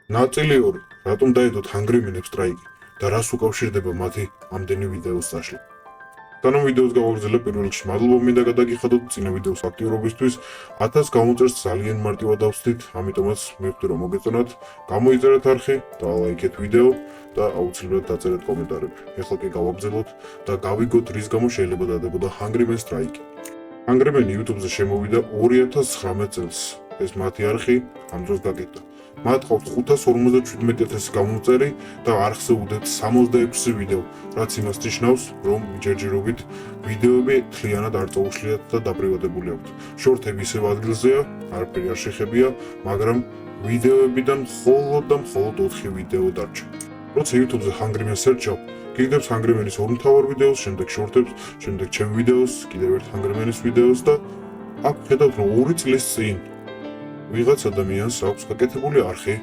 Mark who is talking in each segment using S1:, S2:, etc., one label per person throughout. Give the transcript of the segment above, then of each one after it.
S1: ნაწილი 2. რატომ დაედოთ ჰანგრიმენებს სტრაიკი და რას უკავშირდება მათი ამდენი ვიდეოს წაშლა. სანამ ვიდეოს გავაგრძელებ, პირველ რიგში მადლობა მინდა გადაგიხადოთ წინა ვიდეოს აქტიურობისთვის. 1000 გამოწერს ძალიან მარტივად ავსდით, ამიტომაც მივხვდი რომ მოგეწონათ, გამოიწერეთ არხი და ლაიქეთ ვიდეო და აუცილებლად დაწერეთ კომენტარები. ეხლა კი გავაგრძელოთ და გავიგოთ რის გამო შეიძლება დადებოდა ჰანგრიმენ სტრაიკი. ჰანგრიმენი YouTube-ზე შემოვიდა 2019 წელს. ეს მათი არხი ამ დროს გაკეთდა. მათ ყავთ 557,000 გამომწერი და არხზე უდევთ 66 ვიდეო, რაც იმას ნიშნავს, რომ ჯერჯერობით ვიდეოები მთლიანად არ წაუშლიათ და დაპრივატებული აქვთ. შორტები ისევ ადგილზეა, არაფერი არ შეხებია, მაგრამ ვიდეოებიდან მხოლოდ 4 ვიდეო დარჩა. როცა YouTube-ზე ჰანგრიმენს სერჩავ, გიგდებს ჰანგრიმენის ორ მთავარ ვიდეოს, შემდეგ შორტებს, შემდეგ ჩემ ვიდეოს, კიდევ ერთ ჰანგრიმენის ვიდეოს და აქ ხედავთ რომ 2 წლის წინ ვიღაც ადამიანს აქვს გაკეთებული არხი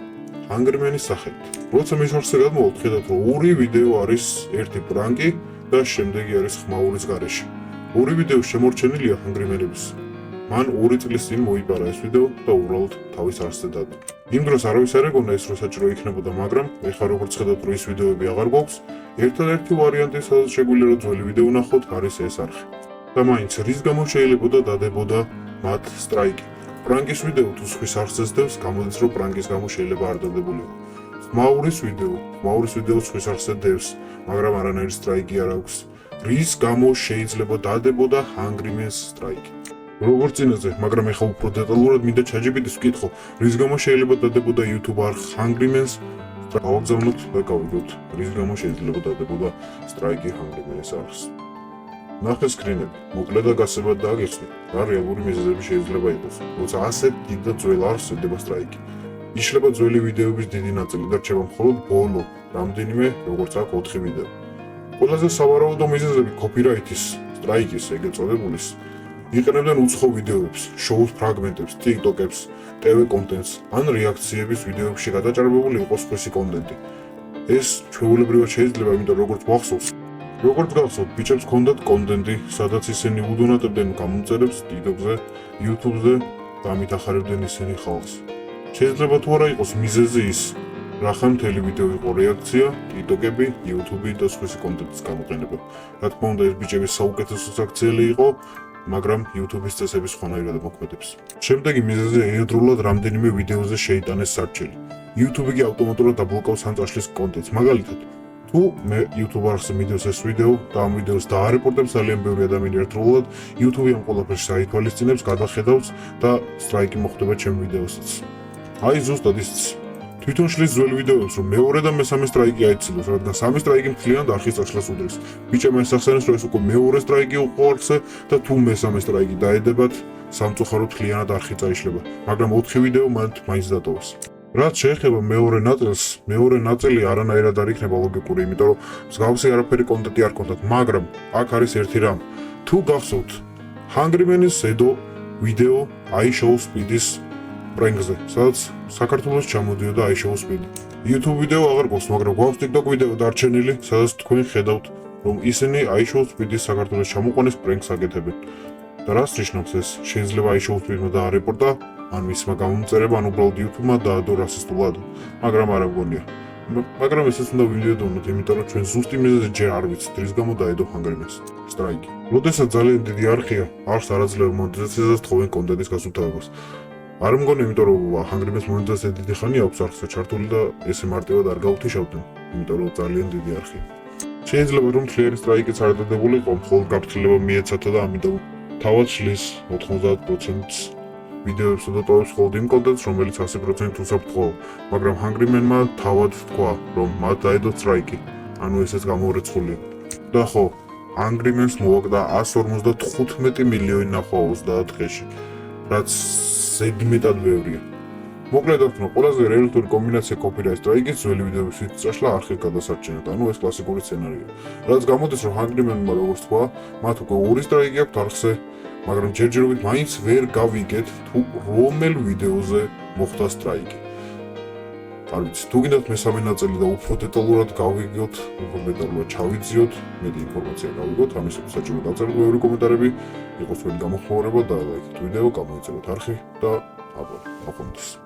S1: ჰანგრიმენის სახელით. როცა მის არხზე გადმოვთ, ხედავთ რომ 2 ვიდეო არის ერთი პრანკი და შემდეგი არის ხმაურის გარეშე. 2 ვიდეო შემორჩენილია ჰანგრიმენების. მან 2 წლის წინ მოიპარა ეს ვიდეო და უბრალოდ თავის არხზე დადო. იმ დროს არავის არ ეგონა ეს რო საჭირო იქნებოდა, მაგრამ ეხლა როგორც ხედავთ რომ ის ვიდეოები აღარ გვაქვს, ერთადერთი ვარიანტი სადაც შეგვიძლია რომ ძველი ვიდეო ვნახოთ არის ეს არხი. და მაინც რის გამო შეიძლება დადებოდა მათ სტრაიკი. პრანკის ვიდეო თუ სხვის არხზე ძდევს, გამოდის რომ პრანკის გამო შეიძლება არ დადებულიყო. ხმაურის ვიდეო სხვის არხზე დევს, მაგრამ არანაირი სტრაიკი არ აქვს. რის გამო შეიძლება დადებოდა ჰანგრიმენს სტრაიკი? როგორც წინაზე, მაგრამ ეხლა უფრო დეტალურად მინდა ChatGPT-ს ვკითხო, რის გამო შეიძლება დადებოდა YouTube არხ ჰანგრიმენს გავაგზავნოთ და გავიგოთ, რის გამო შეიძლება დადებოდა სტრაიკი ჰანგრიმენის არხს. ნახე სკრინები, მოკლედ და გასებად დააგეხსნით, რა რეალური მიზეზები შეიძლება იყოს, როცა ასეთ დიდ და ძველ არხს ედება სტრაიკი. იშლება ძველი ვიდეოების დიდი ნაწილი და რჩება მხოლოდ ბოლო, რამდენიმე, როგორც აქ 4 ვიდეო. ყველაზე სავარაუდო მიზეზები კოპირაითის, სტრაიკის, ეგრეთ წოდებულის, იყენებდნენ უცხო ვიდეოებს, შოუს ფრაგმენტებს, TikTok-ებს, TV კონტენტს, ან რეაქციების ვიდეოებში გადაჭარბებული იყოს სხვისი კონტენტი. ეს ჩვეულებრივად შეიძლება, იმიტომ როგორც გახსოვთ, ბიჭებს ჰქონდათ კონტენტი, სადაც ისინი უდონატებდნენ გამომწერებს TikTok-ზე, YouTube-ზე და ამით ახარებდნენ ისინი ხალხს. შეიძლება თუ არა იყოს მიზეზი ის, რახან მთელი ვიდეო იყო რეაქცია, TikTok-ები, YouTube-ი და სხვისი კონტენტის გამოყენება. რა თქმა უნდა, ეს ბიჭების საუკეთესო საქციელი იყო, მაგრამ YouTube-ის წესების სხვანაირად მოქმედებს. შემდეგი მიზეზი ერთდროულად რამდენიმე ვიდეოზე შეიტანეს სარჩელი. YouTube კი ავტომატურად აბლოკავს ან წაშლის კონტენტს. მაგალითად, თუ მე YouTube არხზე მიდევს ეს ვიდეო და ამ ვიდეოს დაარეპორტებს ძალიან ბევრი ადამიანი ერთდროულად, YouTube ამ ყველაფერს აითვალისწინებს, გადახედავს და სტრაიკი მოხდება ჩემ ვიდეოსაც. აი ზუსტად ის თვითონ შლის ძველ ვიდეოებს, რომ მეორე და მესამე სტრაიკი აიცილოს, რადგან სამი სტრაიკი მთლიანად არხის წაშლას უდრის. ბიჭებმა ესახსენეს, რომ ეს უკვე მეორე სტრაიკი იყო არხზე და თუ მესამე სტრაიკი დაედებათ, სამწუხაროდ მთლიანად არხი წაიშლება, მაგრამ 4 ვიდეო მაინც დატოვეს. რაც შეეხება მეორე ნაწილს, მეორე ნაწილი არანაირად არ იქნება ლოგიკური, იმიტომ რომ მსგავსი არაფერი კონტენტი არ ჰქონდათ, მაგრამ აქ არის ერთი რამ. თუ გახსოვთ, ჰანგრიმენის ზედო ვიდეო iShow Speed-ის პრენკზე, სადაც საქართველოს ჩამოდიოდა iShow Speed. YouTube ვიდეო აღარ გვაქვს, მაგრამ გვაქვს TikTok ვიდეო დარჩენილი, სადაც თქვენ ხედავთ, რომ ისინი iShow Speed-ის საქართველოს ჩამოყვანის პრენკს აკეთებენ. და რას ნიშნავს ეს? შეიძლება iShow Speed-მა დაარეპორტა, ან მისმა გამომწერება, ან უბრალოდ YouTube-მა დაადო რასისტულად, მაგრამ არ მგონია. მაგრამ ესეც უნდა ვიმედოვნოთ, იმიტომ რომ ჩვენ ზუსტი მიზეზი ჯერ არ ვიცით, რის გამო დაედო ჰანგრიმენს სტრაიკი. როდესაც ძალიან დიდი არხია, არხს არაძლევ მონეტიზაციას თხოვენ კონტენტის გასუფთავებას. არ მგონია, იმიტომ რომ ჰანგრიმენს მონეტიზაცია დიდი ხანი აქვს არხზე ჩართული და ესე მარტივად არ გაუთიშავდნენ, იმიტომ რომ ძალიან დიდი არხია. შეიძლება რომ მთლიანი სტრაიკიც არ დადებულიყო, მხოლოდ გაფრთხილება მიეცათა და ამიტომ თავად შლის 90%-ს ვიდეოებსა და ტოვებს მხოლოდ იმ კონტენტს, რომელიც 100% უსაფრთხოა, მაგრამ ჰანგრიმენმა თავად თქვა, რომ მათ დაედო სტრაიკი, ანუ ესეც გამოურეცხულია. და ხო, ჰანგრიმენს მოაგდა 155 მილიონი ნახვა 30 დღეში, რაც ზედმეტად ბევრია. მოკლედ აღთქმა, ყველაზე რეალისტური კომბინაცია კოპირაიტ სტრაიკის ძველი ვიდეოების წაშლა არხის გადასარჩენად, ანუ ეს კლასიკური სცენარია. რაც გამოდის, რომ ჰანგრიმენმა როგორც თქვა, მათ უკვე 2 სტრაიკი აქვს არხზე, მაგრამ ჯერჯერობით მაინც ვერ გავიგეთ თუ რომელ ვიდეოზე მოხდა სტრაიკი. არ ვიცი, თუ გინდათ მესამე ნაწილი და უფრო დეტალურად გავიგოთ, უფრო დეტალურად ჩავიძიოთ, მეტი ინფორმაცია გავიგოთ, ამისათვის საჭირო დავწეროთ ბევრი კომენტარები, იყოს თქვენი გამოხმაურება და ლაიქით ვიდეო, გამოიწეროთ არხი და აბონე.